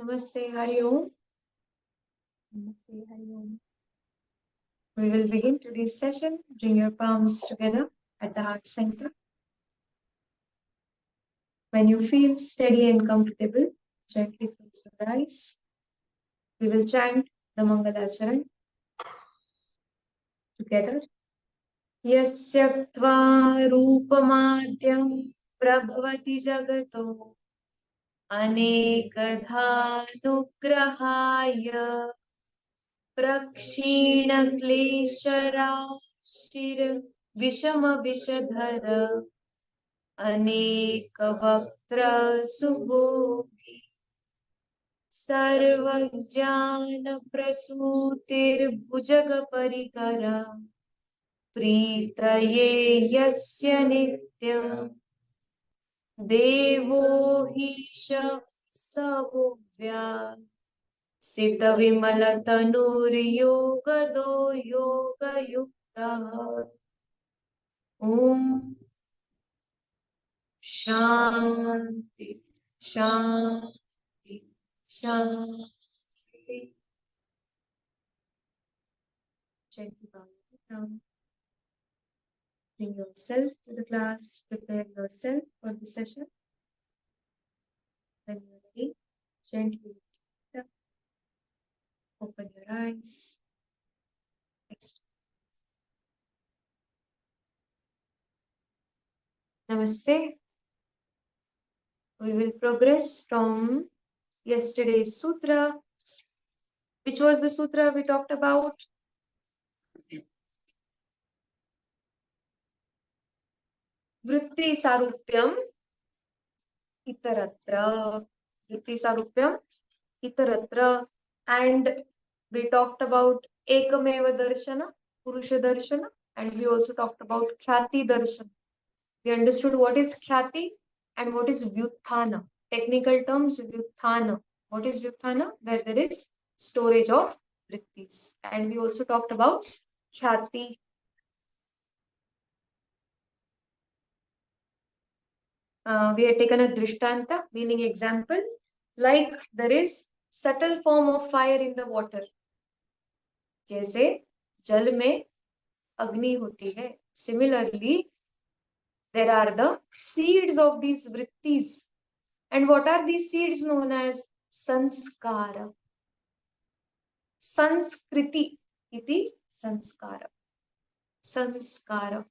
Namaste, Hari Om. Namaste, Hari Om. We will begin today's session. Bring your palms together at the heart center. When you feel steady and comfortable, gently close your eyes. We will chant the Mangalacharan together. Yasya rupamadyam prabhavati jagato anekadhanugrahaya prakshinaklesharashir vishama-vishadhara अनेकवक्त्र सुभोगी सर्वज्ञानप्रसूतिर्भुजगपरिकरा प्रीतये यस्य नित्यं देवो हि सवोव्या सितविमलतनुर्योगदो योगयुक्तः ॐ शांति शांति शांति. Gently bow down. Bring yourself to the class. Prepare yourself for the session. When you are ready, gently lift up. Open your eyes. Next. Namaste. We will progress from yesterday's sutra. Which was the sutra we talked about? Vritti sarupyam itaratra. Vritti sarupyam itaratra. And we talked about ekameva darshana, purusha darshana, and we also talked about khyati darshana. We understood what is khyati and what is vyuthana. Technical terms, vyuthana. What is vyuthana? Where there is storage of vrittis. And we also talked about khyati. We had taken a drishtanta, meaning example, like there is subtle form of fire in the water. जैसे जल में अग्नि होती है. Similarly, there are the seeds of these vrittis. And what are these seeds known as? Sanskara. Sanskriti iti sanskara. Sanskara.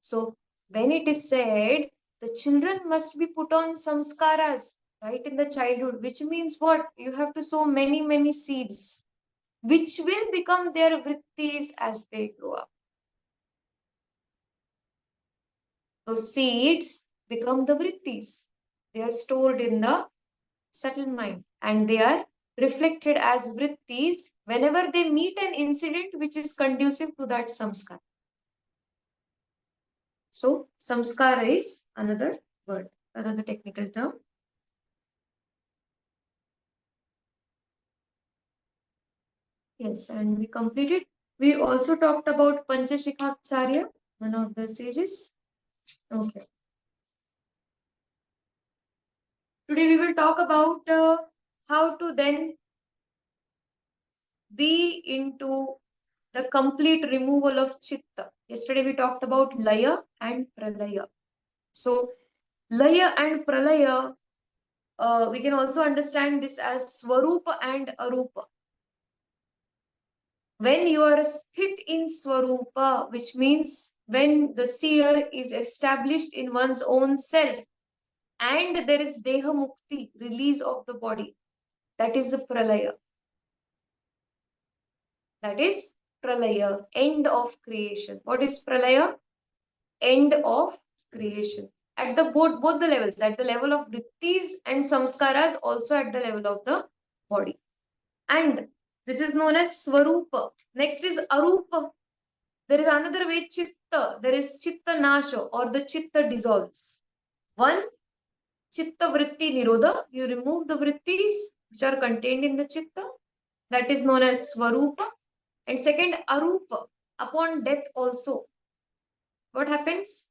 So when it is said the children must be put on samskaras right in the childhood, which means what? You have to sow many seeds which will become their vrittis as they grow up. Those seeds become the vrittis. They are stored in the subtle mind and they are reflected as vrittis whenever they meet an incident which is conducive to that samskara. So samskara is another word, another technical term. Yes, and we completed. We also talked about Panchashikacharya, one of the sages. Okay. Today we will talk about how to then be into the complete removal of chitta. Yesterday we talked about laya and pralaya. So laya and pralaya, we can also understand this as swarupa and arupa. When you are sthit in swarupa, which means when the seer is established in one's own self and there is deha mukti, release of the body, that is a pralaya. That is pralaya, end of creation. What is pralaya? End of creation. At the both the levels, at the level of vrittis and samskaras, also at the level of the body. And this is known as swarupa. Next is arupa. There is another way, chitta. There is chitta nasha, or the chitta dissolves. One, chitta vritti nirodha. You remove the vrittis which are contained in the chitta. That is known as swarupa. And second, arupa. Upon death also, what happens?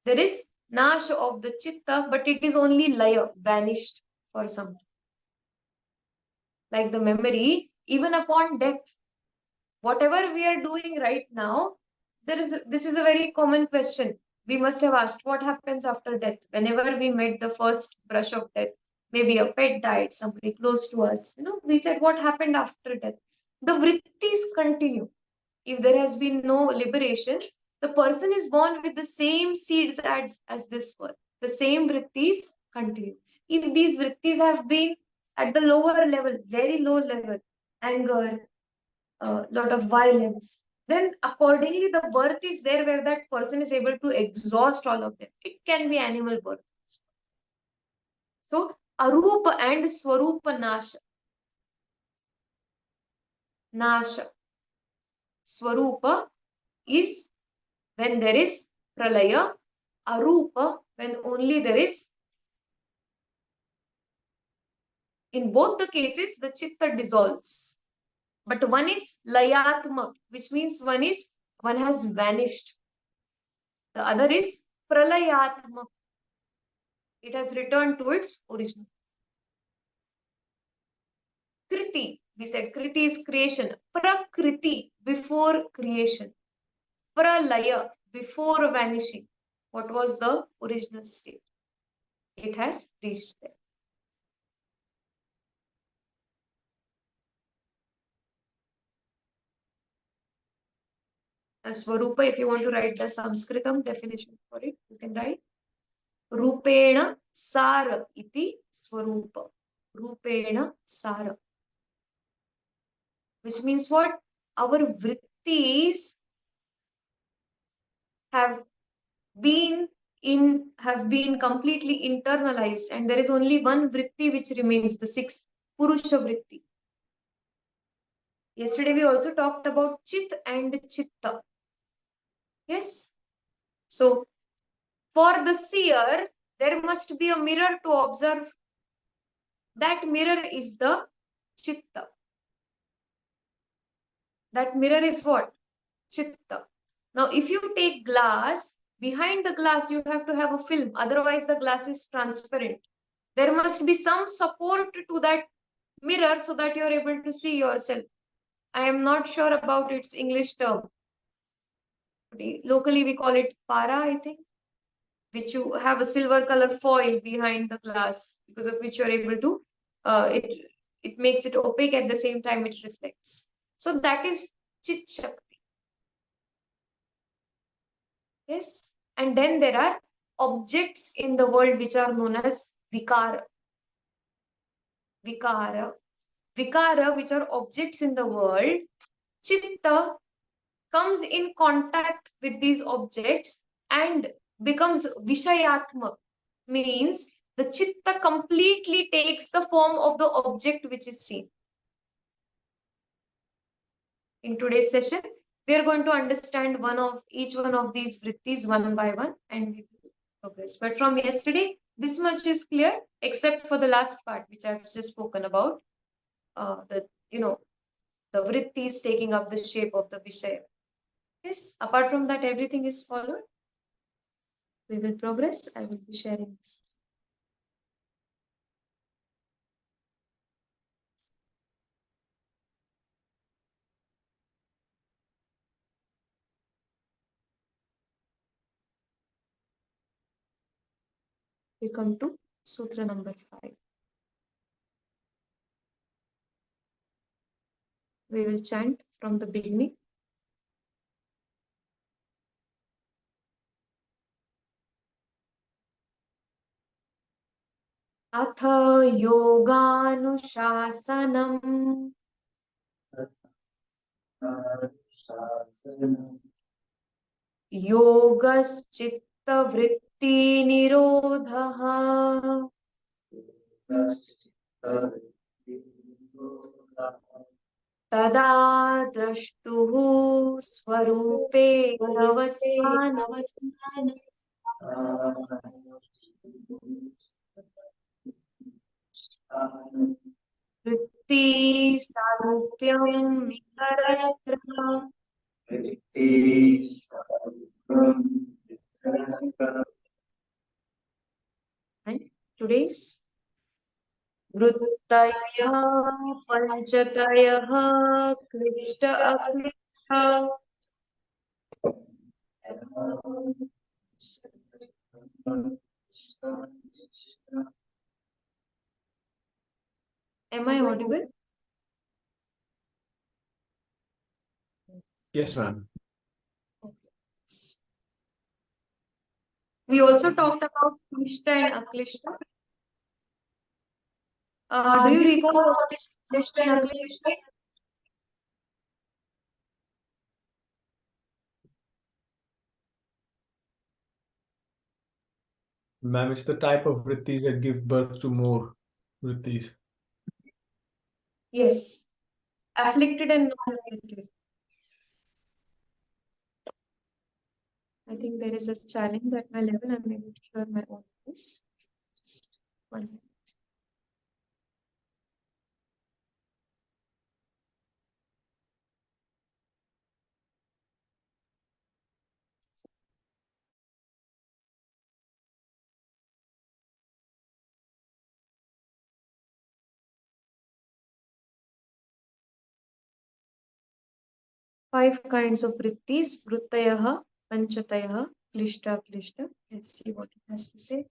There is nash of the chitta, but it is only laya, vanished. for some. Like the memory, even upon death, whatever we are doing right now, this is a very common question. We must have asked what happens after death. Whenever we met the first brush of death, maybe a pet died, somebody close to us, we said what happened after death. The vrittis continue. If there has been no liberation, the person is born with the same seeds as this one. The same vrittis continue. If these vrittis have been at the lower level, very low level, anger, a lot of violence, then accordingly the birth is there where that person is able to exhaust all of them. It can be animal birth. So arupa and swarupa nasha. Nasha. Swarupa is when there is pralaya. Arupa when only there is, in both the cases the chitta dissolves. But one is layatma, which means one has vanished. The other is pralayatma. It has returned to its original. Kriti, we said Kriti is creation. Prakriti, before creation. Pralaya, before vanishing. What was the original state? It has reached there. Swarupa, if you want to write the Sanskritam definition for it, you can write Rupena Sara iti Swarupa. Rupena Sara. Which means what? Our vrittis have been completely internalized, and there is only one vritti which remains, the sixth, Purusha vritti. Yesterday we also talked about Chit and Chitta. Yes? So, for the seer, there must be a mirror to observe. That mirror is the Chitta. That mirror is what? Chitta. Now, if you take glass, behind the glass you have to have a film, otherwise the glass is transparent. There must be some support to that mirror so that you are able to see yourself. I am not sure about its English term. Locally we call it para, I think, which you have a silver color foil behind the glass, because of which you are able to, it makes it opaque, at the same time it reflects. So that is Chit Shakti. Yes. And then there are objects in the world which are known as vikara. Vikara. Vikara, which are objects in the world. Chitta comes in contact with these objects and becomes Vishayatmak. Means the chitta completely takes the form of the object which is seen. In today's session, we are going to understand each one of these vrittis one by one, and we will progress. But from yesterday, this much is clear, except for the last part which I've just spoken about. The vrittis taking up the shape of the Vishaya. Yes, apart from that, everything is followed. We will progress. I will be sharing this. We come to Sutra number 5. We will chant from the beginning. अथ योगानुशासनम् योगश्चित्तवृत्तिनिरोधः तदा द्रष्टुः स्वरूपे अवस्थानम् वृत्ति सारूप्यम् इतरत्र. And today's वृत्तयः पञ्चतयः क्लिष्ट अक्लिष्ट Am I audible? Yes, ma'am. We also talked about Klishta and Aklishta. Do you recall what is Klishta and Aklishta? Ma'am, it's the type of vrittis that give birth to more vrittis. Yes. Afflicted and non-afflicted. I think there is a challenge at my level. I'm able to hear my own voice. Just 1 minute. Five kinds of vrittis. Vrittayaha, Panchatayaha, Klishta, Klishta. Let's see what it has to say.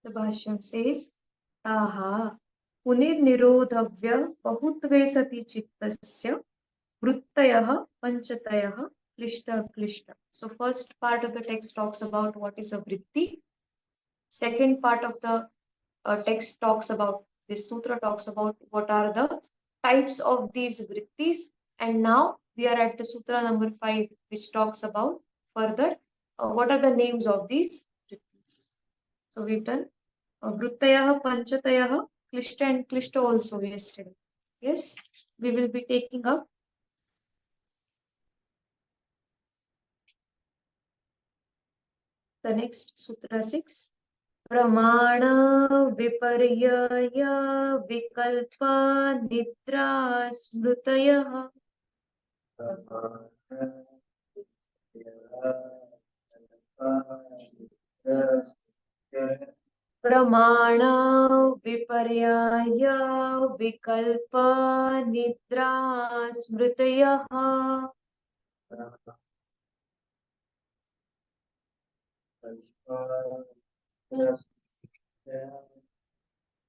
The Bhashyam says, Taha punirnirodhavya bahutve sati chittasya vrittayah panchatayah klishta klishta. So first part of the text talks about what is a vritti. Second part of the text talks about, this sutra talks about what are the types of these vrittis. And now we are at the sutra number 5, which talks about further what are the names of these vrittis. So we've done Vrittayah, Panchatayah, Klishta and Klishta also yesterday. Yes, we will be taking up the next Sutra 6. Pramana Viparyaya Vikalpa Nidra Smrutayah. Pramana Viparyaya Vikalpa Nidra Smrutayah.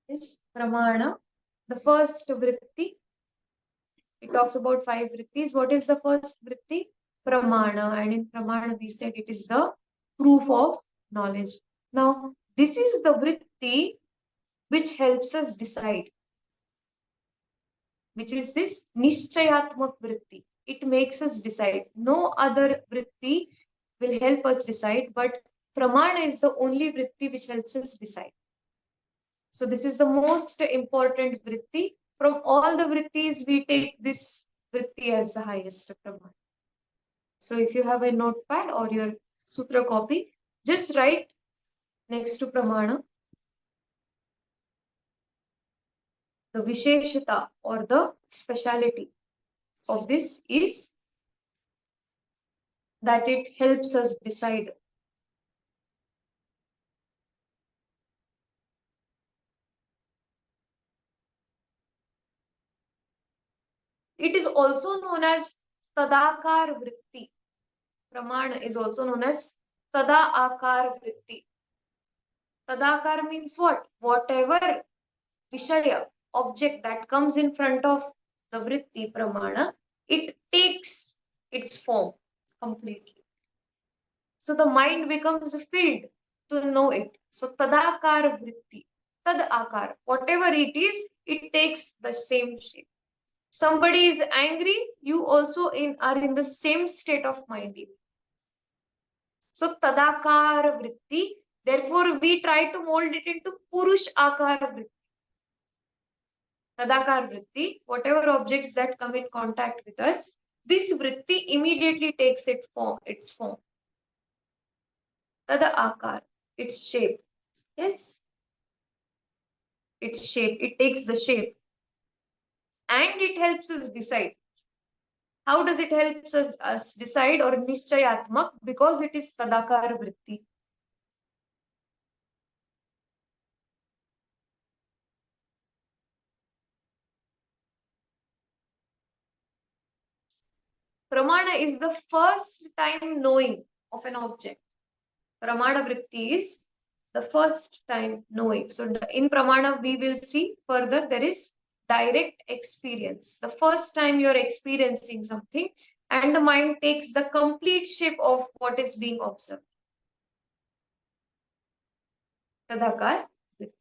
Is Pramana. The first vritti, it talks about 5 vrittis. What is the first vritti? Pramana. And in Pramana, we said it is the proof of knowledge. Now, this is the vritti which helps us decide, which is this Nishchayatmak vritti. It makes us decide. No other vritti will help us decide, but Pramana is the only vritti which helps us decide. So this is the most important vritti. From all the vrittis, we take this vritti as the highest pramana. So if you have a notepad or your sutra copy, just write next to pramana the visheshata or the speciality of this is that it helps us decide. It is also known as tadakar vritti. Pramana is also known as tadaakar vritti. Tadakar means what? Whatever Vishaya, object that comes in front of the vritti pramana, it takes its form completely. So the mind becomes filled to know it. So tadakar vritti, tad akar, whatever it is, it takes the same shape. Somebody is angry, you also are in the same state of mind. So tadakar vritti, therefore we try to mold it into purush akar vritti. Tadakar vritti, whatever objects that come in contact with us, this vritti immediately takes its form. Tada akar, its shape. Yes? its shape, it takes the shape, and it helps us decide. How does it help us decide or nishchayatmak? Because it is tadakar vritti. Pramana is the first time knowing of an object. Pramana vritti is the first time knowing. So in Pramana, we will see further there is direct experience. The first time you're experiencing something and the mind takes the complete shape of what is being observed. Tadakar vritti.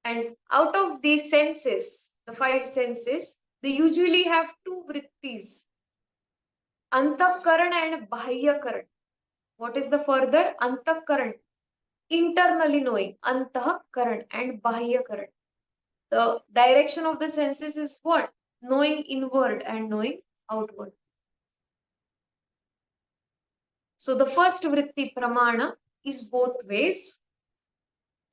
And out of these senses, the five senses, they usually have two vrittis, antakaran and bahyakaran. What is the further? Antakaran, internally knowing, antakaran and bahyakaran. The direction of the senses is what? Knowing inward and knowing outward. So the first vritti, pramana, is both ways.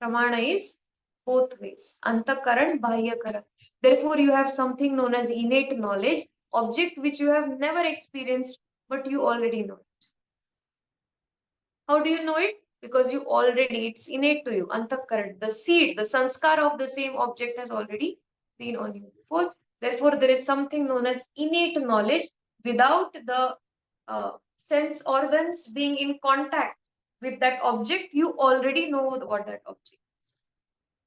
Pramana is both ways. Antakaran, bahyakaran. Therefore, you have something known as innate knowledge, object which you have never experienced, but you already know it. How do you know it? Because you already, it's innate to you. Antakaran, the seed, the sanskar of the same object has already been on you before. Therefore, there is something known as innate knowledge without the sense organs being in contact with that object. You already know what that object is.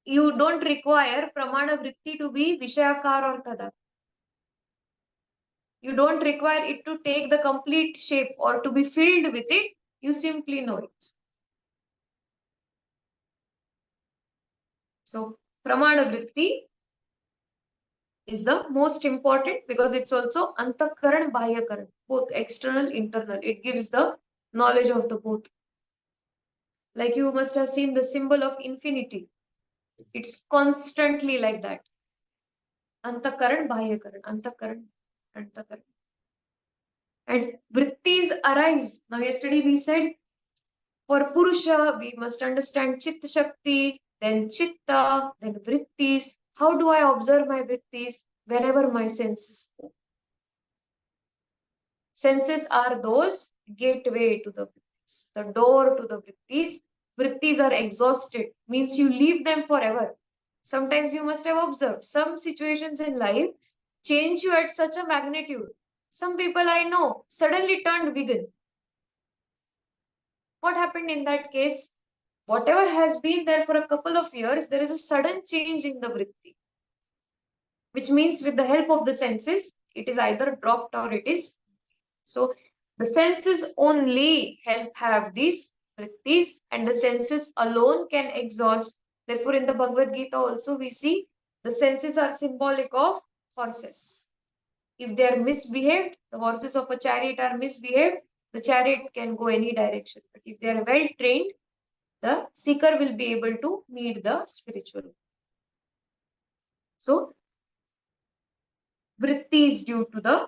You don't require pramana vritti to be vishayakar or tadakar. You don't require it to take the complete shape or to be filled with it. You simply know it. So, pramana vritti is the most important because it's also antakaran, bahyakaran, both external, internal. It gives the knowledge of the both. Like you must have seen the symbol of infinity. It's constantly like that. Antakaran, bahyakaran, antakaran, antakaran. And vrittis arise. Now, yesterday we said for Purusha, we must understand Chitta Shakti, then Chitta, then Vrittis. How do I observe my Vrittis? Wherever my senses go. Senses are those gateway to the Vrittis, the door to the Vrittis. Vrittis are exhausted, means you leave them forever. Sometimes you must have observed some situations in life change you at such a magnitude. Some people I know suddenly turned vegan. What happened in that case? Whatever has been there for a couple of years, there is a sudden change in the vritti, which means with the help of the senses, it is either dropped or it is. So the senses only help have these vrittis, and the senses alone can exhaust. Therefore, in the Bhagavad Gita also we see the senses are symbolic of horses. If they are misbehaved, the horses of a chariot are misbehaved, the chariot can go any direction. But if they are well trained, the seeker will be able to meet the spiritual. So, vritti is due to the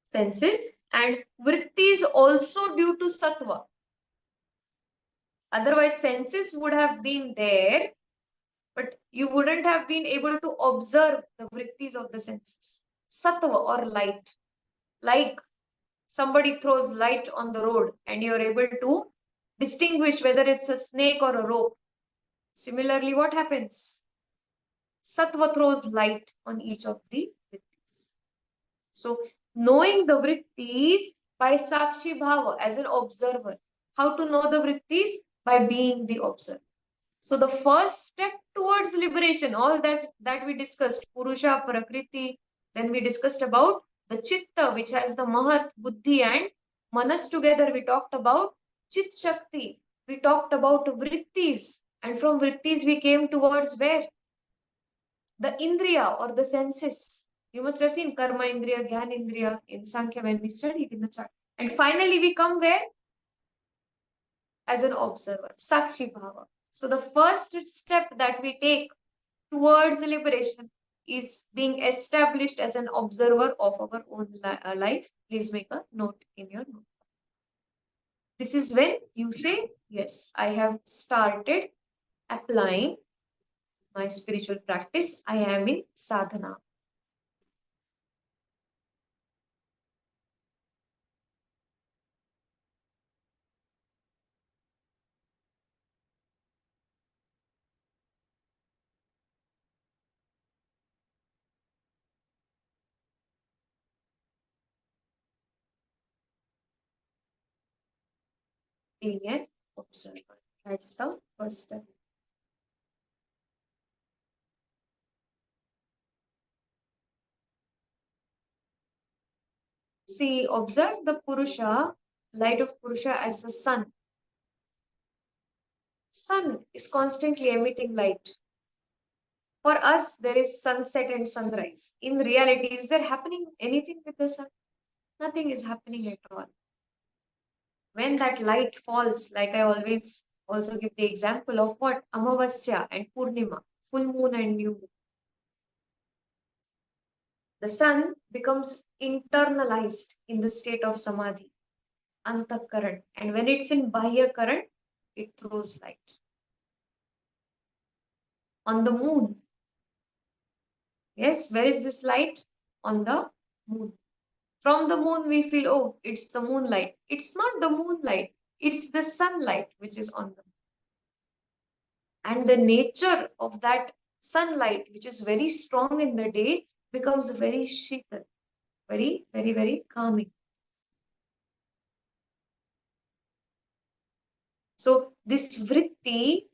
senses and vritti is also due to sattva. Otherwise, senses would have been there, but you wouldn't have been able to observe the vrittis of the senses. Sattva or light. Like somebody throws light on the road and you're able to distinguish whether it's a snake or a rope. Similarly, what happens? Sattva throws light on each of the vrittis. So, knowing the vrittis by sakshi bhava, as an observer. How to know the vrittis? By being the observer. So, the first step towards liberation, all that we discussed, Purusha, Prakriti, then we discussed about the Chitta, which has the Mahat, Buddhi and Manas together. We talked about Chit Shakti. We talked about vrittis. And from vrittis, we came towards where? The Indriya or the senses. You must have seen Karma Indriya, Gyan Indriya in Sankhya when we studied in the chart. And finally, we come where? As an observer, Sakshi Bhava. So the first step that we take towards liberation is being established as an observer of our own life. Please make a note in your note. This is when you say, yes, I have started applying my spiritual practice. I am in sadhana. Being an observer. That's the first step. See, observe the Purusha, light of Purusha as the sun. Sun is constantly emitting light. For us, there is sunset and sunrise. In reality, is there happening anything with the sun? Nothing is happening at all. When that light falls, like I always also give the example of what? Amavasya and Purnima, full moon and new moon. The sun becomes internalized in the state of samadhi, antakaran. And when it's in bahya current, it throws light. On the moon, yes, where is this light? On the moon. From the moon, we feel, oh, it's the moonlight. It's not the moonlight, it's the sunlight which is on the moon. And the nature of that sunlight, which is very strong in the day, becomes very sheetal, very, very, very calming. So, this vritti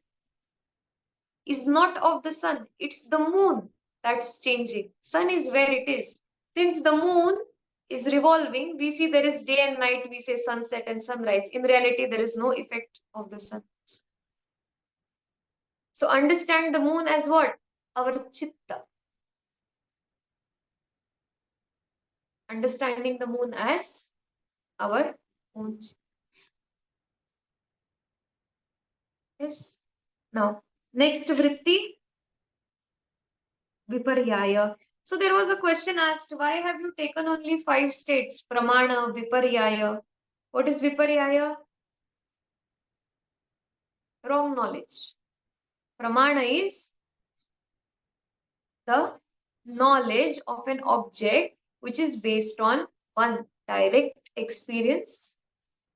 is not of the sun, it's the moon that's changing. Sun is where it is. Since the moon is revolving, we see there is day and night, we say sunset and sunrise. In reality, there is no effect of the sun. So understand the moon as what? Our chitta. Understanding the moon as our own chitta. Yes. Now, next vritti, viparyaya. So there was a question asked, why have you taken only 5 states? Pramana, viparyaya. What is viparyaya? Wrong knowledge. Pramana is the knowledge of an object which is based on one direct experience.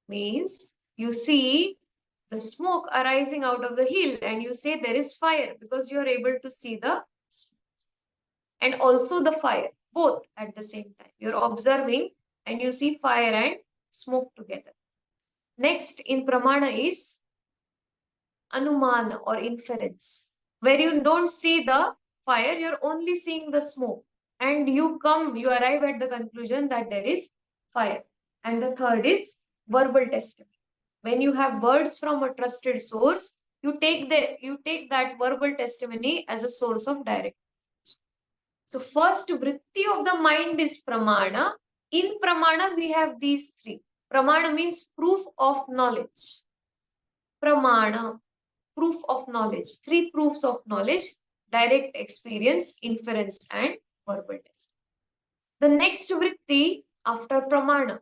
Means you see the smoke arising out of the hill and you say there is fire because you are able to see the smoke. And also the fire, both at the same time. You're observing and you see fire and smoke together. Next in Pramana is Anumana or inference, where you don't see the fire, you're only seeing the smoke. And you arrive at the conclusion that there is fire. And the third is verbal testimony. When you have words from a trusted source, you take that verbal testimony as a source of direct. So first vritti of the mind is pramana. In pramana, we have these 3. Pramana means proof of knowledge. Pramana, proof of knowledge. 3 proofs of knowledge: direct experience, inference, and verbal test. The next vritti after pramana,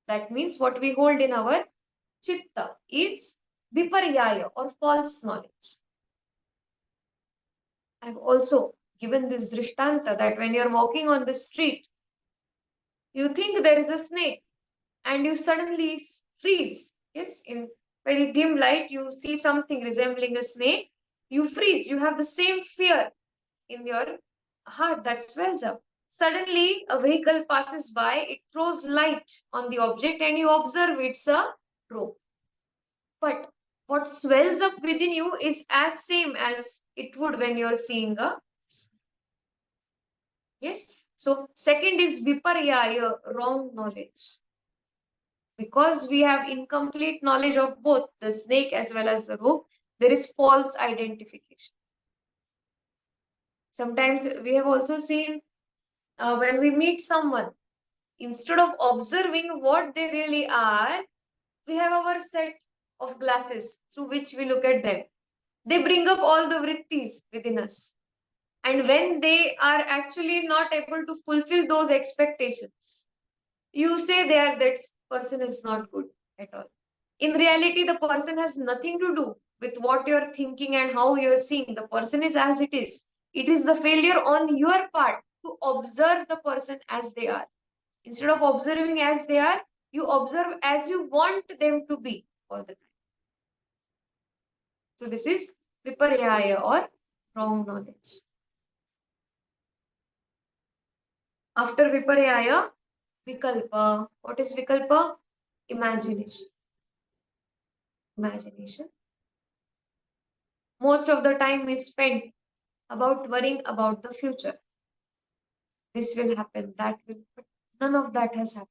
that means what we hold in our chitta, is viparyaya or false knowledge. I've also given this drishtanta that when you're walking on the street, you think there is a snake and you suddenly freeze. Yes, in very dim light, you see something resembling a snake, you freeze. You have the same fear in your heart that swells up. Suddenly, a vehicle passes by, it throws light on the object and you observe it's a rope. But what swells up within you is as same as it would when you're seeing a snake. Yes. So second is viparyaya, wrong knowledge. Because we have incomplete knowledge of both the snake as well as the rope, there is false identification. Sometimes we have also seen when we meet someone, instead of observing what they really are, we have our set of glasses through which we look at them. They bring up all the vrittis within us. And when they are actually not able to fulfill those expectations, you say that person is not good at all. In reality, the person has nothing to do with what you're thinking and how you're seeing. The person is as it is. It is the failure on your part to observe the person as they are. Instead of observing as they are, you observe as you want them to be all the time. So this is viparyaya or wrong knowledge. After viparyaya, vikalpa. What is vikalpa? Imagination. Imagination. Most of the time is spent about worrying about the future. This will happen, that will, but none of that has happened.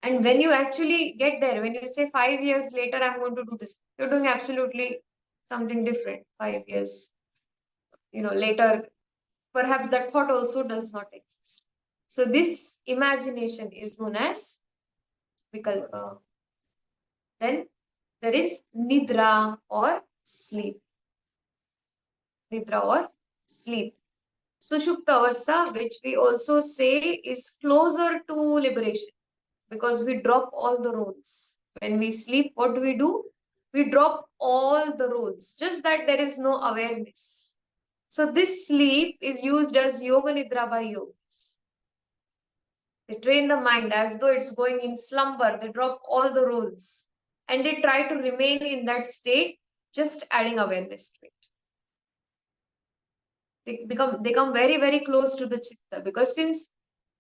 And when you actually get there, when you say 5 years later, I'm going to do this, you're doing absolutely something different 5 years, later. Perhaps that thought also does not exist. So this imagination is known as vikalpa. Then there is nidra or sleep. Nidra or sleep. Sushupta avastha, which we also say is closer to liberation, because we drop all the roles. When we sleep, what do? We drop all the roles, just that there is no awareness. So this sleep is used as yoga nidra by yogis. They train the mind as though it's going in slumber. They drop all the roles and they try to remain in that state, just adding awareness to it. They come very, very close to the chitta, because since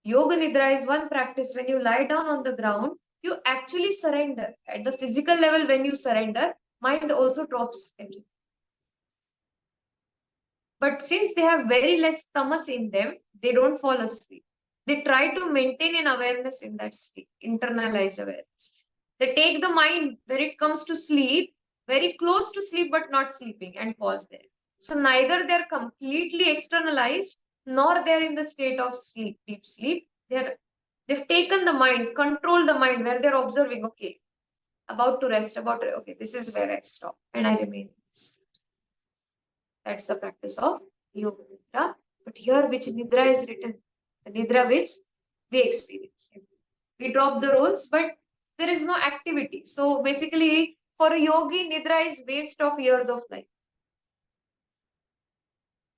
yoga nidra is one practice, when you lie down on the ground, you actually surrender. At the physical level, when you surrender, mind also drops everything. But since they have very less tamas in them, they don't fall asleep. They try to maintain an awareness in that state, internalized awareness. They take the mind where it comes to sleep, very close to sleep but not sleeping, and pause there. So neither they're completely externalized, nor they're in the state of sleep, deep sleep. They've taken the mind, control the mind, where they're observing, okay, about to rest, okay, this is where I stop and I remain in this state. That's the practice of yoga nidra. But here, which nidra is written? The nidra which we experience. We drop the roles, but there is no activity. So basically, for a yogi, nidra is waste of years of life.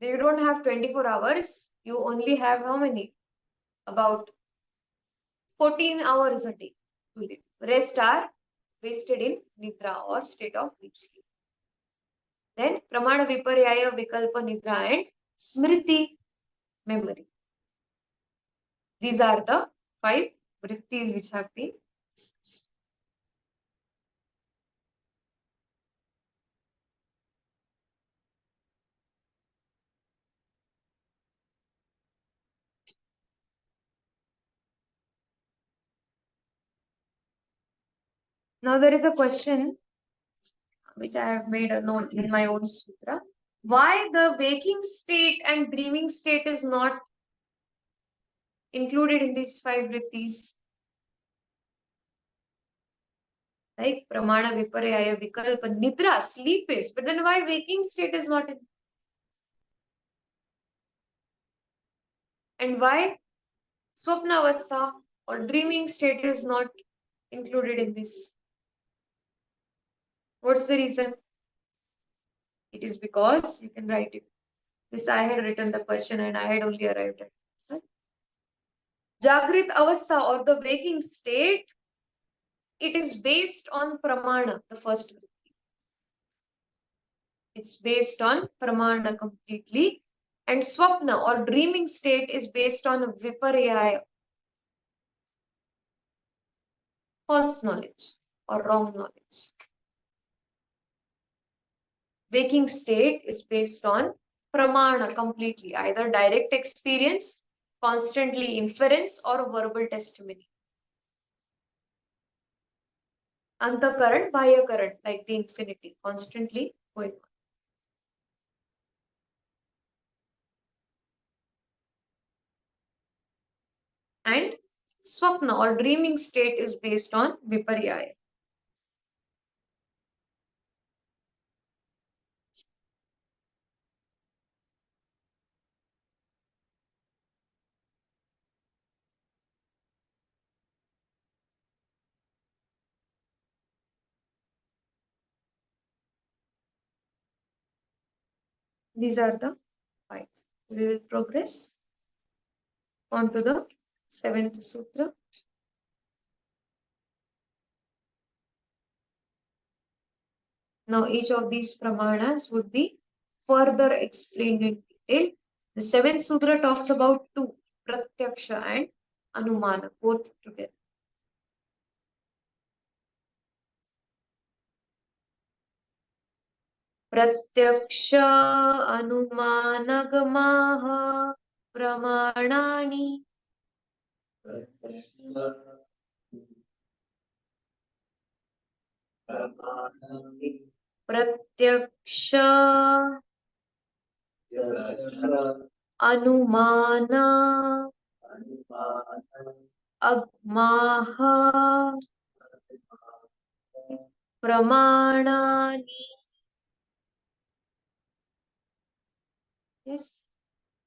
You don't have 24 hours. You only have how many? About 14 hours a day to live. Rest are wasted in nidra or state of deep sleep. Then pramana viparyaya, vikalpa nidra, and smriti, memory. These are the 5 vrittis which have been discussed. Now there is a question which I have made a note in my own sutra. Why the waking state and dreaming state is not included in these 5 vrittis? Like pramana, viparyaya, vikalpa, nidra, sleep is. But then why waking state is not in? And why swapna avastha or dreaming state is not included in this? What's the reason? It is because, you can write it. This I had written the question and I had only arrived at the answer. Jagrit avastha or the waking state, it is based on pramana, the first vritti. It's based on pramana completely. And swapna or dreaming state is based on viparyaya, false knowledge or wrong knowledge. Waking state is based on pramana completely, either direct experience, constantly inference, or verbal testimony. Antakaran, Bhayakaran, like the infinity, constantly going on. and swapna or dreaming state is based on viparyaya. These are the 5. We will progress on to the 7th sutra. Now each of these pramanas would be further explained in detail. The 7th sutra talks about 2, pratyaksha and anumana, both together. प्रत्यक्ष अनुमानगमाः प्रमाणानि प्रत्यक्ष अनुमान अगमाः प्रमाणानि. Yes.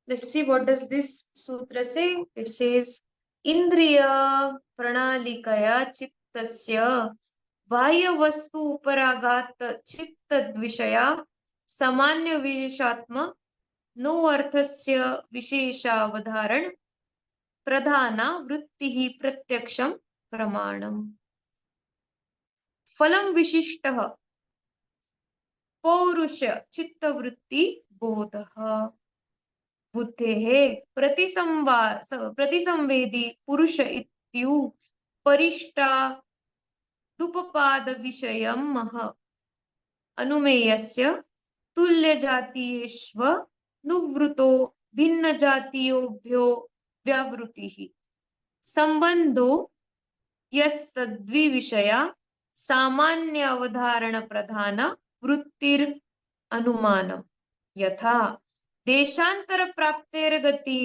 Let's see what does this sutra say. It says, Indriya pranalikaya chittasya बाह्य वस्तु उपरागात चित्तद विषया सामान्य विशेषात्म no अर्थस्य विशेषावधारण प्रधाना वृत्तिः प्रत्यक्षं प्रमाणम्. फलं विशिष्टः पौरुष चित्तवृत्ति बोधः बुद्धेः प्रतिसंवेदी पुरुष इत्यु परिष्टा दुपपाद विषयम् अनुमेयस्य तुल्यजातीयेष्व नुवृतो भिन्नजातीयोभ्यो व्यावृतिः संबंधो यस्तद्विविषया सामान्य अवधारण प्रधान वृत्तिर अनुमानम् यथा देशांतर प्राप्तेर्गति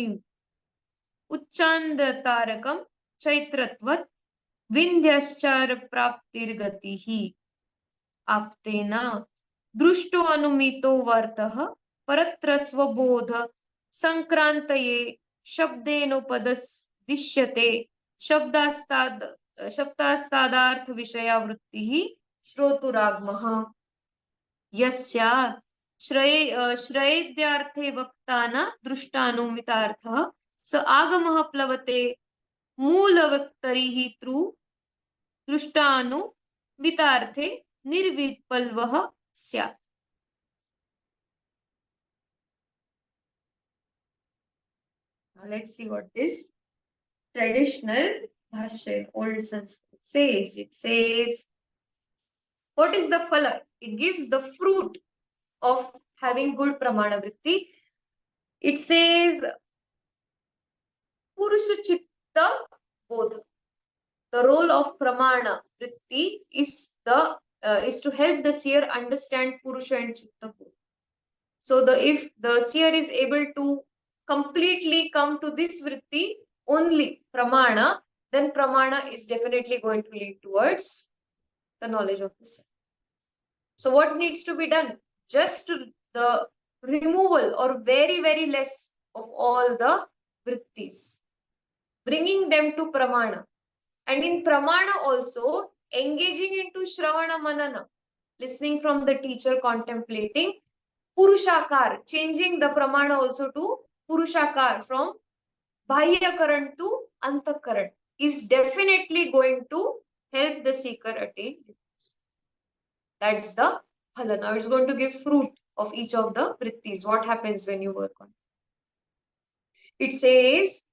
उच्चांद्रतारकं चैत्रत्वत् विंध्याश्चार प्राप्तिर्गतिः आप्तेन दृष्टो अनुमितो वर्थः परत्र स्वबोध संक्रांतये शब्देनोपदिश्यते शब्दास्तादार्थ विषया वृत्तिः श्रोतुरागमः यस्या श्रयेद्यार्थे वक्ताना दृष्टानुमितार्थः स आगमः प्लवते मूलवक्तरिः तृ दृष्टानुमितार्थे निर्विपल्वः स्यात्. Now let's see what this traditional bhashya in old Sanskrit says. It says, what is the phala? It gives the fruit of having good pramana vritti. It says purusha chitta bodha. The role of pramana vritti is to help the seer understand purusha and chitta bodha. So if the seer is able to completely come to this vritti only pramana, then pramana is definitely going to lead towards the knowledge of the self. So what needs to be done? Just the removal or very, very less of all the vrittis, bringing them to pramana. And in pramana also, engaging into shravana manana, listening from the teacher, contemplating purushakar, changing the pramana also to purushakar, from bahyakaran to antakaran, is definitely going to help the seeker attain. That's the phala. Now it's going to give fruit of each of the vrittis. What happens when you work on it? It says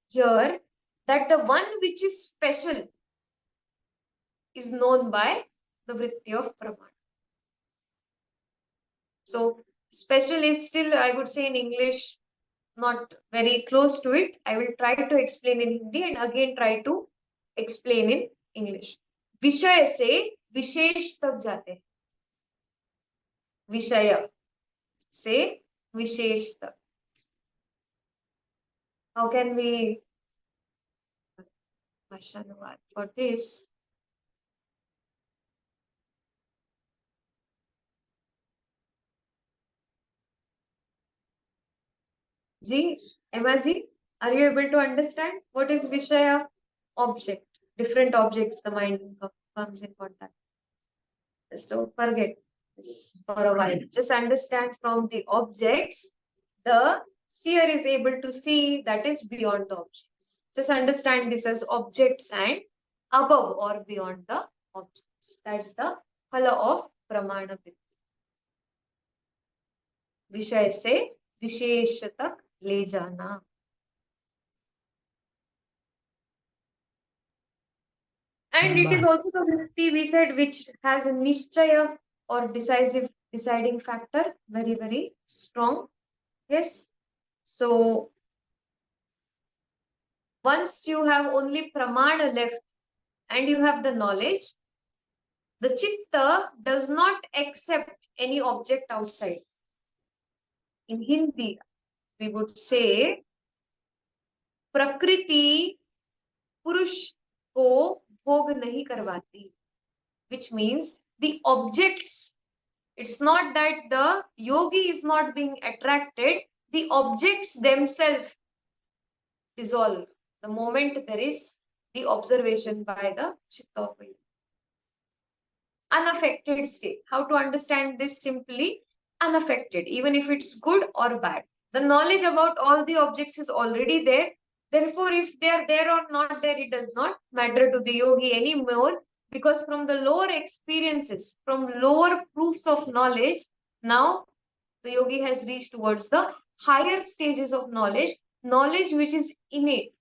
here that the one which is special is known by the vritti of pramana. So special is still, I would say in English, not very close to it. I will try to explain in Hindi and again try to explain in English. विषय से विशेष तक जाते हैं. विषय से विशेष तक. How can we Vashanuvad. For this, Ji, Emma Ji, are you able to understand what is Vishaya? Object. Different objects the mind comes in contact. So forget this for a while. Just understand from the objects, the seer is able to see that is beyond the objects. Just understand this as objects and above or beyond the objects. That's the phala of pramana vritti. विषय से विशेष तक ले जाना. And it is also the vritti we said which has a nishchaya or deciding factor, very, very strong. Yes. So once you have only pramana left and you have the knowledge, the chitta does not accept any object outside. In Hindi, we would say prakriti purush ko bhog nahi karwati, which means the objects, it's not that the yogi is not being attracted, the objects themselves dissolve the moment there is the observation by the chitta of a yogi. Unaffected state. How to understand this simply? Unaffected, even if it's good or bad. The knowledge about all the objects is already there. Therefore, if they are there or not there, it does not matter to the yogi anymore, because from the lower experiences, from lower proofs of knowledge, now the yogi has reached towards the higher stages of knowledge, knowledge which is innate.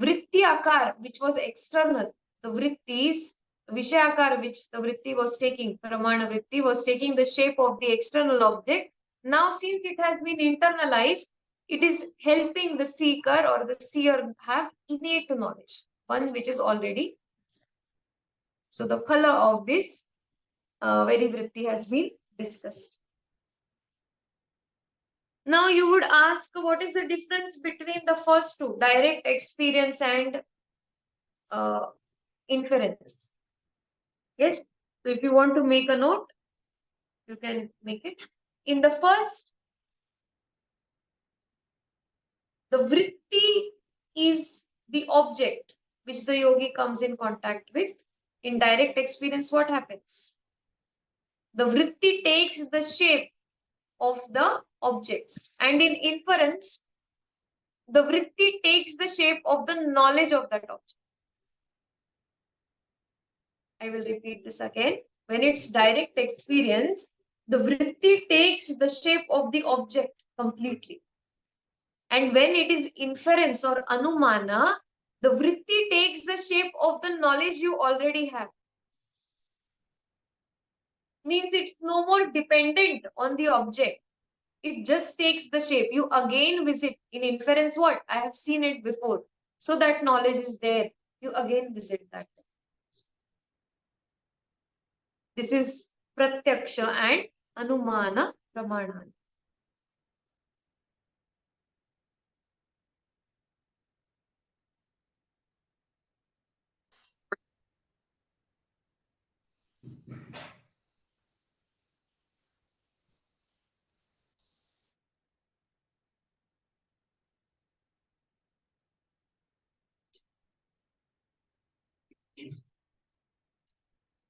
Vritti akar, which was external, the vrittis, Vishayakar, which the vritti was taking, Pramana vritti was taking the shape of the external object. Now, since it has been internalized, it is helping the seeker or the seer have innate knowledge, one which is already. So, the phala of this very vritti has been discussed. Now, you would ask, what is the difference between the first two, direct experience and inference? Yes, so if you want to make a note, you can make it. In the first, the vritti is the object which the yogi comes in contact with. In direct experience, what happens? The vritti takes the shape of the object. And in inference, the vritti takes the shape of the knowledge of that object. I will repeat this again. When it's direct experience, the vritti takes the shape of the object completely. And when it is inference or anumana, the vritti takes the shape of the knowledge you already have. Means it's no more dependent on the object. It just takes the shape. You again visit in inference what? I have seen it before. So that knowledge is there. You again visit that. This is pratyaksha and anumana pramana.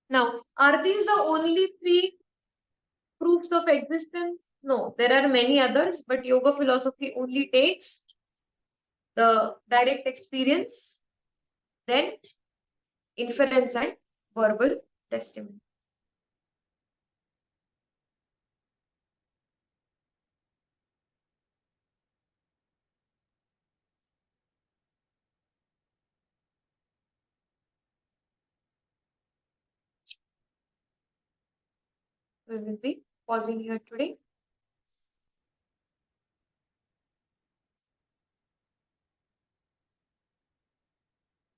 Now, are these the only three proofs of existence? No, there are many others, but yoga philosophy only takes the direct experience, then inference and verbal testimony. We will be pausing here today.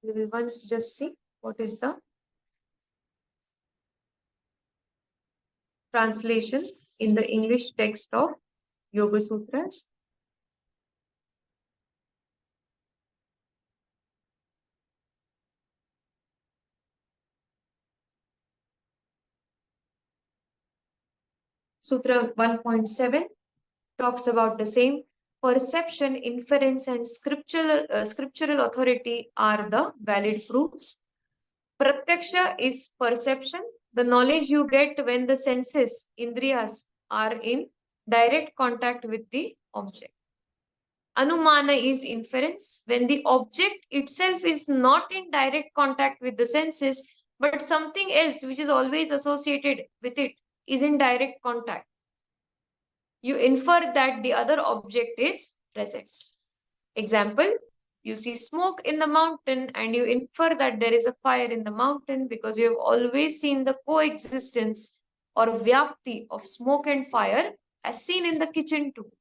We will once just see what is the translation in the English text of Yoga Sutras. Sutra 1.7 talks about the same. Perception, inference, and scriptural authority are the valid proofs. Pratyaksha is perception, the knowledge you get when the senses, indriyas, are in direct contact with the object. Anumana is inference, when the object itself is not in direct contact with the senses, but something else which is always associated with it is in direct contact. You infer that the other object is present. Example, you see smoke in the mountain and you infer that there is a fire in the mountain because you have always seen the coexistence or vyapti of smoke and fire as seen in the kitchen too.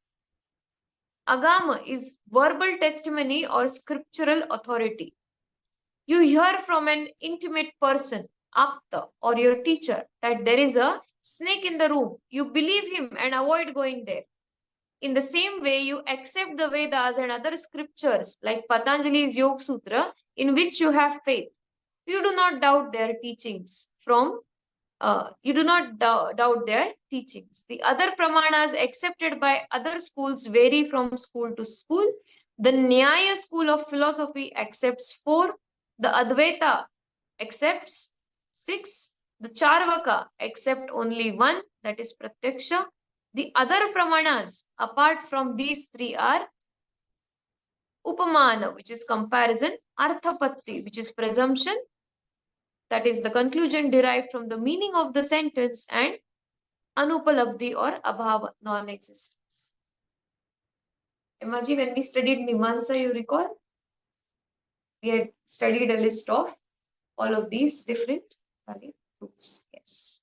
Agama is verbal testimony or scriptural authority. You hear from an intimate person, apta, or your teacher that there is a snake in the room. You believe him and avoid going there. In the same way, you accept the Vedas and other scriptures like Patanjali's Yoga Sutra, in which you have faith. You do not doubt their teachings doubt their teachings. The other pramanas accepted by other schools vary from school to school. The Nyaya school of philosophy accepts 4. The Advaita accepts 6. The Charvaka accept only 1, that is Pratyaksha. The other pramanas apart from these 3 are Upamana, which is comparison, Arthapatti, which is presumption, that is the conclusion derived from the meaning of the sentence, and Anupalabdhi or Abhava, non-existence. Emmaji, when we studied Mimamsa, you recall? We had studied a list of all of these different valid proofs. Yes.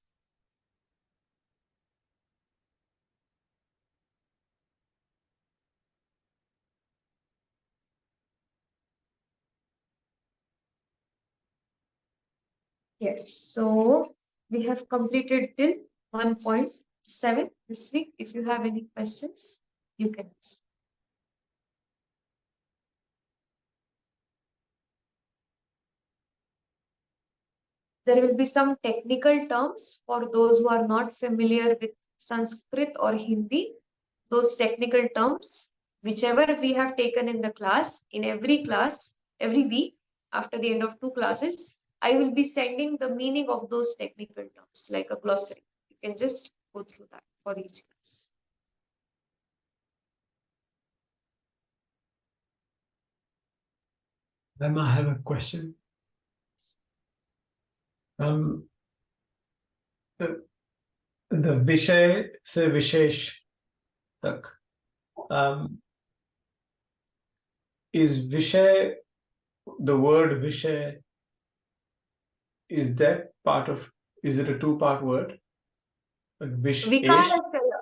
Yes, so we have completed till 1.7 this week. If you have any questions, you can ask. There will be some technical terms for those who are not familiar with Sanskrit or Hindi. Those technical terms, whichever we have taken in the class, in every class, every week, after the end of 2 classes, I will be sending the meaning of those technical terms like a glossary. You can just go through that for each class. Then I have a question. The Vishay se Vishesh tak. Is Vishay, the word Vishay, is that part of, is it a 2-part word? Like Vikara Shaya.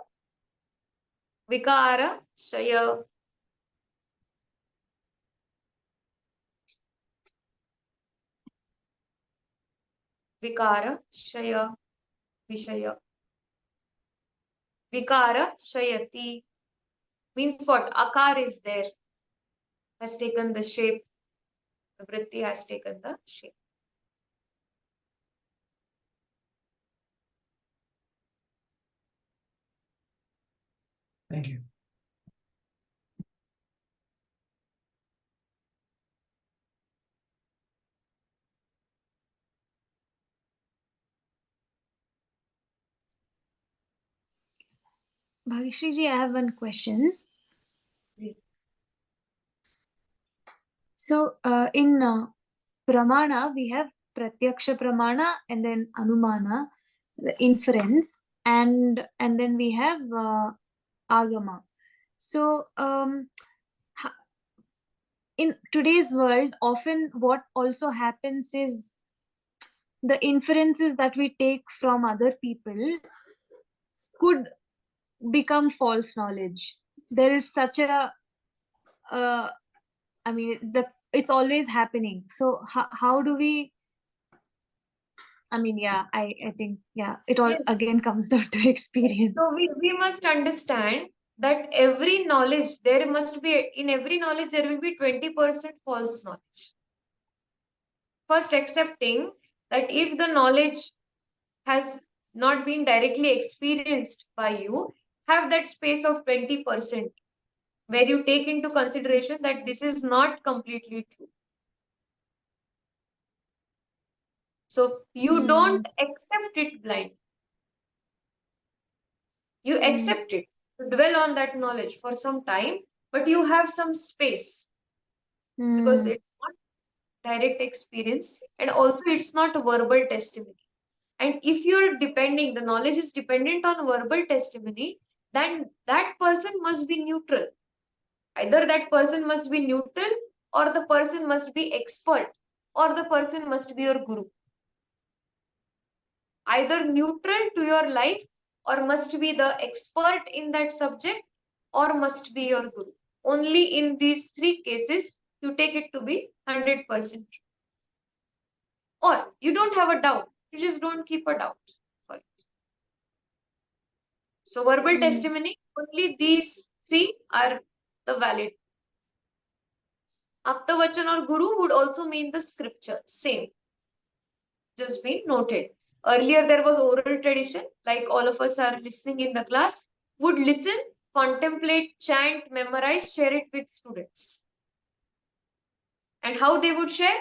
Vikara Shaya. Vikara Shaya Vishaya. Vikara Shayati means what? Akar is there, has taken the shape. The vritti has taken the shape. Thank you. Bhagishri ji, I have one question. So, in Pramana, we have Pratyaksha Pramana and then Anumana, the inference, and then we have Agama. So, in today's world, often what also happens is the inferences that we take from other people could become false knowledge. There is such a I mean, it's always happening. So how do we? I mean, yeah, I think, yeah, it all Yes. again comes down to experience. So we must understand that every knowledge, in every knowledge, there will be 20% false knowledge. First, accepting that if the knowledge has not been directly experienced by you, have that space of 20% where you take into consideration that this is not completely true. So you don't accept it blind. You accept it, you dwell on that knowledge for some time, but you have some space because it's not direct experience, and also it's not a verbal testimony. And if you're depending, the knowledge is dependent on verbal testimony, then that person must be neutral. Either that person must be neutral, or the person must be expert, or the person must be your guru. Either neutral to your life, or must be the expert in that subject, or must be your guru. Only in these three cases you take it to be 100% true. Or you don't have a doubt, you just don't keep a doubt for it. So verbal testimony, only these three are the valid. Aptavachan or guru would also mean the scripture, same. Just be noted. Earlier there was oral tradition, like all of us are listening in the class, would listen, contemplate, chant, memorize, share it with students. And how they would share?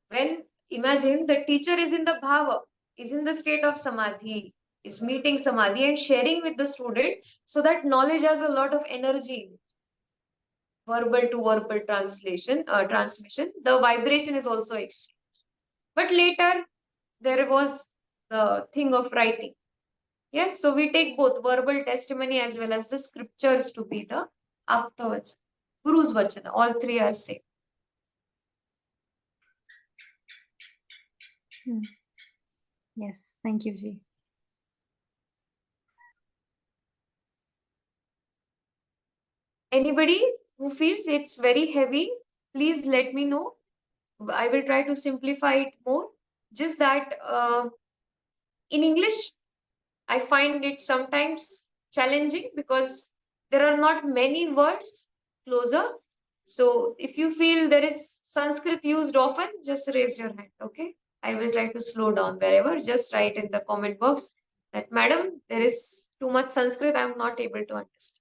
When, imagine the teacher is in the bhava, is in the state of samadhi, is meeting samadhi and sharing with the student, so that knowledge has a lot of energy. Verbal to verbal transmission, the vibration is also exchanged. But later there was the thing of writing. Yes, so we take both verbal testimony as well as the scriptures to be the Aptavachana, Guru's Vachana. All three are same. Yes, thank you, Ji. Anybody who feels it's very heavy, please let me know. I will try to simplify it more. Just that in English, I find it sometimes challenging because there are not many words closer. So if you feel there is Sanskrit used often, just raise your hand, okay? I will try to slow down wherever. Just write in the comment box that, Madam, there is too much Sanskrit, I am not able to understand.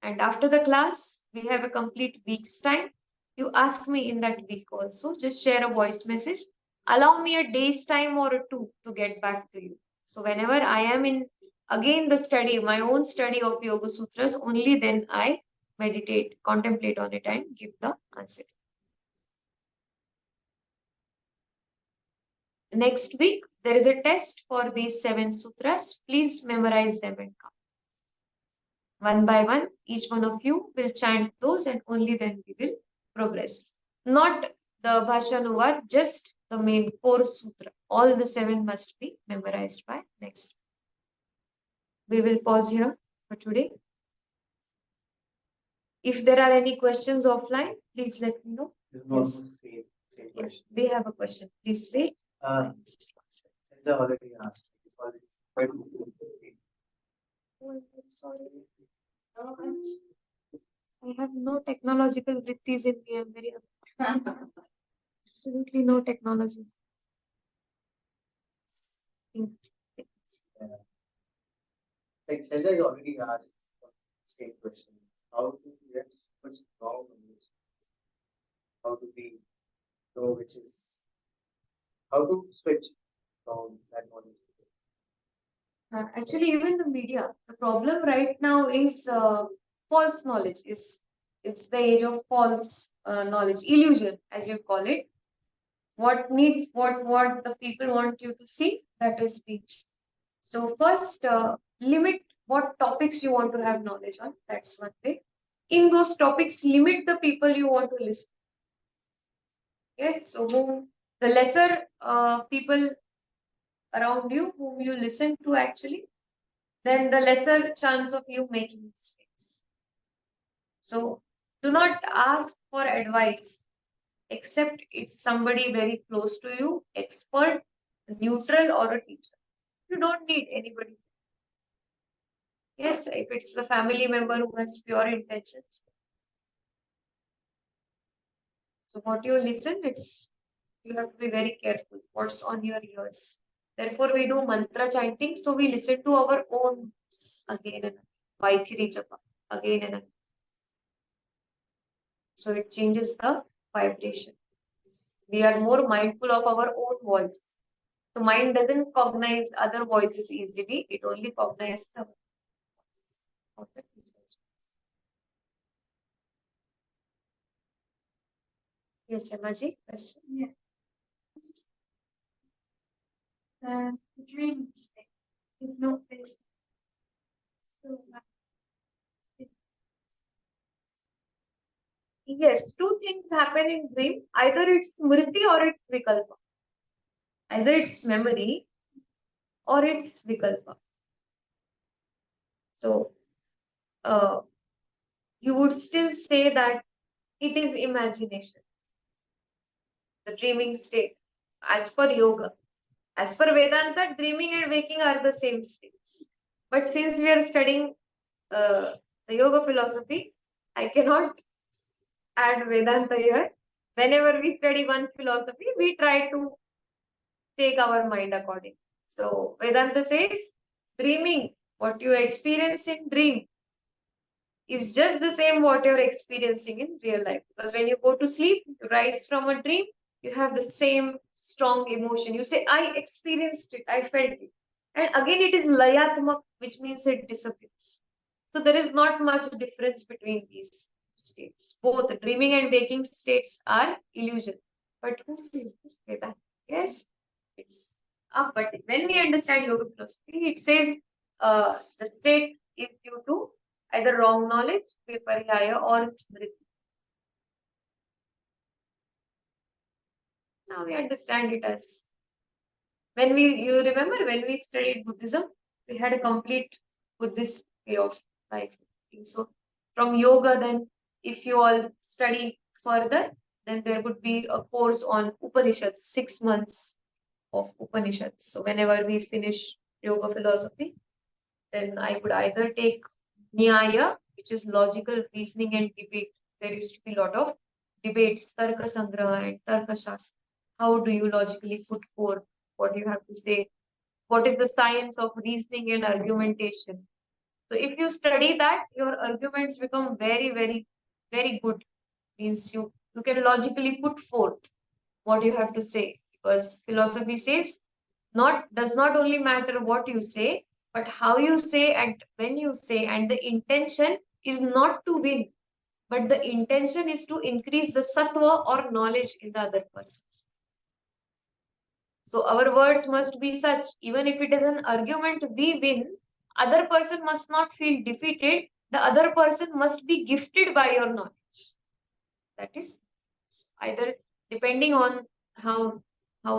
And after the class, we have a complete week's time. You ask me in that week also, just share a voice message. Allow me a day's time or two to get back to you. So whenever I am in, again, the study, my own study of Yoga Sutras, only then I meditate, contemplate on it and give the answer. Next week, there is a test for these 7 sutras. Please memorize them and come. One by one, each one of you will chant those and only then we will progress. Not the Bhashanuvad, just the main core sutra. All the 7 must be memorized by next. We will pause here for today. If there are any questions offline, please let me know. Yes. Same question. We have a question. Please wait. Since I already asked, it's already quite same. Oh, I'm very sorry. I have no technological vrittis in me. I'm very absolutely no technology. Like Shaja already asked the same question. How to get what's wrong in this? How to be know which is how to switch from that knowledge. Actually, even the media, the problem right now is false knowledge. It's the age of false knowledge, illusion, as you call it. What the people want you to see, that is speech. So first, limit what topics you want to have knowledge on. That's one way. In those topics, limit the people you want to listen. Yes, so the lesser people around you whom you listen to actually, then the lesser chance of you making mistakes. So do not ask for advice except it's somebody very close to you, expert, neutral, or a teacher. You don't need anybody. Yes, if it's a family member who has pure intentions. So what you listen, you have to be very careful what's on your ears. Therefore, we do mantra chanting. So we listen to our own again and again. Vaikhiri japa again and again. So it changes the vibration. We are more mindful of our own voice. The mind doesn't cognize other voices easily. It only cognizes our voice. Okay. Yes, Emma-ji, question? Yeah. The dream state is not based. So, Yes, two things happen in dream. Either it's smriti or it's vikalpa. Either it's memory or it's vikalpa. So, you would still say that it is imagination, the dreaming state, as per yoga. As per Vedanta, dreaming and waking are the same states. But since we are studying the yoga philosophy, I cannot add Vedanta here. Whenever we study one philosophy, we try to take our mind according. So Vedanta says, dreaming, what you experience in dream is just the same what you're experiencing in real life. Because when you go to sleep, you rise from a dream, you have the same strong emotion. You say, I experienced it, I felt it. And again, it is layatmak, which means it disappears. So there is not much difference between these states. Both dreaming and waking states are illusion. But who says this? Vedanta? Yes, it's up. But when we understand yoga philosophy, it says the state is due to either wrong knowledge, viparyaya, or smriti. Now we understand it as you remember when we studied Buddhism, we had a complete Buddhist way of life. So from yoga, then if you all study further, then there would be a course on Upanishads, 6 months of Upanishads. So whenever we finish yoga philosophy, then I would either take Nyaya, which is logical reasoning and debate. There used to be a lot of debates, Tarka Sangraha and Tarka Shastra. How do you logically put forth what you have to say? What is the science of reasoning and argumentation? So if you study that, your arguments become very, very, very good. Means you can logically put forth what you have to say. Because philosophy says does not only matter what you say, but how you say and when you say, and the intention is not to win, but the intention is to increase the sattva or knowledge in the other persons. So our words must be such, even if it is an argument we win, other person must not feel defeated, the other person must be gifted by your knowledge. That is either depending on how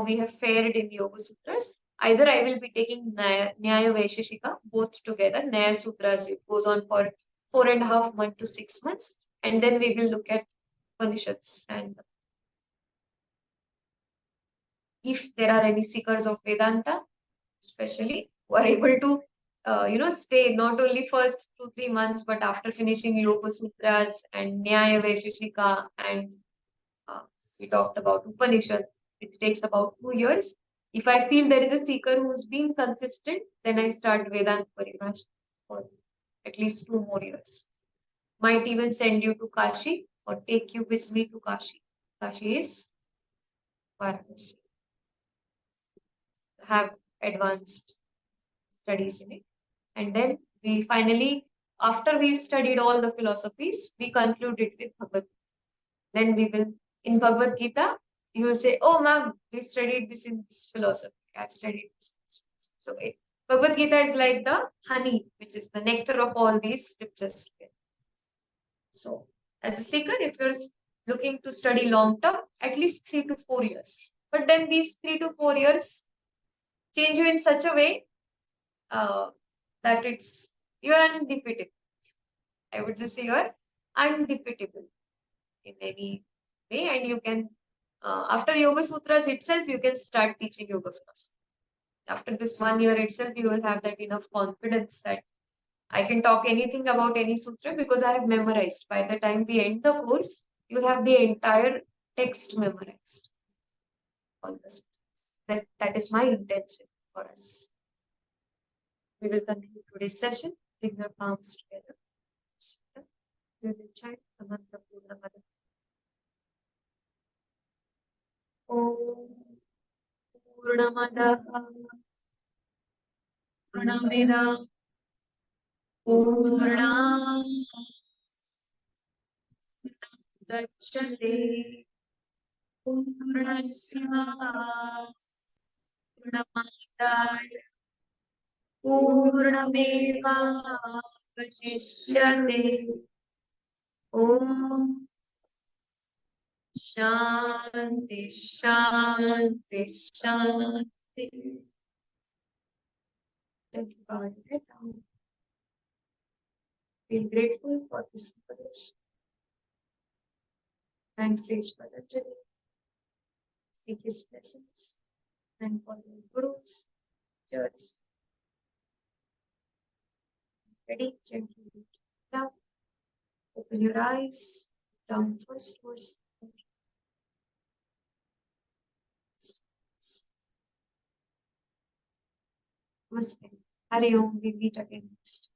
we have fared in Yoga Sutras, either I will be taking Nyaya Vaisheshika both together. Nyaya Sutras, it goes on for 4.5 months to 6 months, and then we will look at Upanishads. And if there are any seekers of Vedanta, especially who are able to stay not only first 2-3 months, but after finishing Yoga Sutras and Nyaya Vaisheshika, and we talked about Upanishad, which takes about 2 years. If I feel there is a seeker who's been consistent, then I start Vedanta Paribhasha for at least 2 more years. Might even send you to Kashi or take you with me to Kashi. Kashi is Varanasi. Have advanced studies in it. And then we finally, after we've studied all the philosophies, we conclude it with Bhagavad Gita. Then we will, in Bhagavad Gita, you will say, oh ma'am, we studied this in this philosophy. I've studied this. So Bhagavad Gita is like the honey, which is the nectar of all these scriptures. So as a seeker, if you're looking to study long term, at least 3 to 4 years. But then these 3 to 4 years change you in such a way that you're undefeatable. I would just say you're undefeatable in any way, and you can after Yoga Sutras itself, you can start teaching yoga philosophy. After this 1 year itself, you will have that enough confidence that I can talk anything about any sutra because I have memorized. By the time we end the course, you'll have the entire text memorized. All the sutras. That is my intention for us. We will conclude today's session. Bring your palms together. We will chant the mantra Purnamada. Om Purnamada Purnamida Purna Dachyate Purnasya Purnamadaya Purnameva Vasishyate Om Shanti Shanti Shanti. Thank you, God. Feel grateful for this inspiration. Thanks, Sage Patanjali. Seek his blessings. And for your gurus, church. Ready? Gently down. Open your eyes. Down first towards the Namaste. Hari Om. We meet again next.